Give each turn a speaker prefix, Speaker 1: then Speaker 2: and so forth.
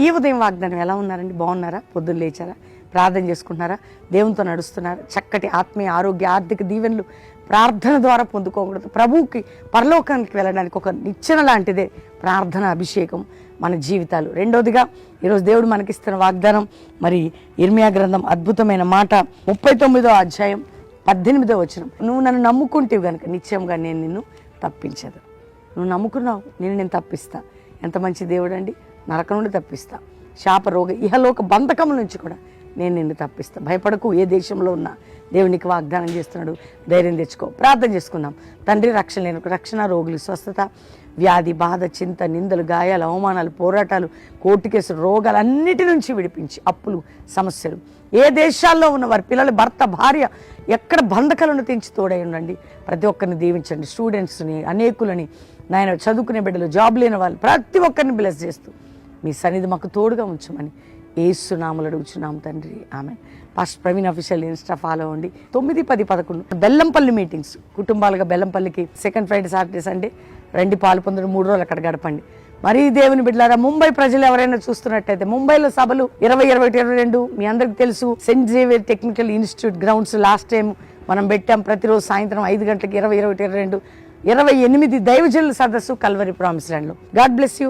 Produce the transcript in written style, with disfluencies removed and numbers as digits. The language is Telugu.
Speaker 1: ఈ ఉదయం వాగ్దానం ఎలా ఉన్నారండి? బాగున్నారా? పొద్దున్న లేచారా? ప్రార్థన చేసుకుంటున్నారా? దేవునితో నడుస్తున్నారా? చక్కటి ఆత్మీయ ఆరోగ్య ఆర్థిక దీవెనలు ప్రార్థన ద్వారా పొందుకోకూడదు. ప్రభువుకి పరలోకానికి వెళ్ళడానికి ఒక నిచ్చెన లాంటిదే ప్రార్థన అభిషేకం మన జీవితాలు. రెండోదిగా ఈరోజు దేవుడు మనకిస్తున్న వాగ్దానం, మరి ఇర్మియా గ్రంథం అద్భుతమైన మాట, 39వ అధ్యాయం 18వ వచనం. నువ్వు నన్ను నమ్ముకుంటేవి కనుక నిశ్చయంగా నేను నిన్ను తప్పించదు. నువ్వు నమ్ముకున్నావు, నేను తప్పిస్తా. ఎంత మంచి దేవుడు అండి! నరకం నుండి తప్పిస్తా, శాప రోగ ఇహలోక బంధకం నుంచి కూడా నేను నిన్ను తప్పిస్తా. భయపడకు. ఏ దేశంలో ఉన్నా దేవునికి వాగ్దానం చేస్తున్నాడు. ధైర్యం తెచ్చుకో. ప్రార్థన చేసుకుందాం. తండ్రి, రక్షణ లేని రక్షణ, రోగులు స్వస్థత, వ్యాధి బాధ, చింత, నిందలు, గాయాలు, అవమానాలు, పోరాటాలు, కోర్టు కేసులు, రోగాలన్నిటి నుంచి విడిపించి, అప్పులు, సమస్యలు, ఏ దేశాల్లో ఉన్న వారి పిల్లలు, భర్త, భార్య ఎక్కడ బంధకాలను తెంచి తోడై ఉండండి. ప్రతి ఒక్కరిని దీవించండి. స్టూడెంట్స్ని, అనేకులని, నాయన చదువుకునే బిడ్డలు, జాబ్ లేని వాళ్ళు, ప్రతి ఒక్కరిని బ్లెస్ చేస్తూ మీ సన్నిధి మాకు తోడుగా ఉంచమని యేసు నామములో అడుగుచున్నాం తండ్రి, amen. Pastor Praveen official insta follow అవ్వండి. 9, 10, 11 బెల్లంపల్లి మీటింగ్స్ కుటుంబాలుగా బెల్లంపల్లికి సెకండ్ ఫ్రైడే, సాటర్డే, సండే రండి. పాలు పొందడం 3 రోజులు అక్కడ గడపండి. మరీ దేవుని బిడ్డలారా, ముంబై ప్రజలు ఎవరైనా చూస్తున్నట్టయితే ముంబైలో సభలు 20, 21, 22 మీ అందరికి తెలుసు. Saint Xavier Technical Institute grounds last time మనం పెట్టాం. ప్రతిరోజు సాయంత్రం 5 గంటలకు 20, 21, 22 28 దైవజనుల సదస్సు కల్వరి ప్రామిస్ ల్యాండ్లో. God bless you.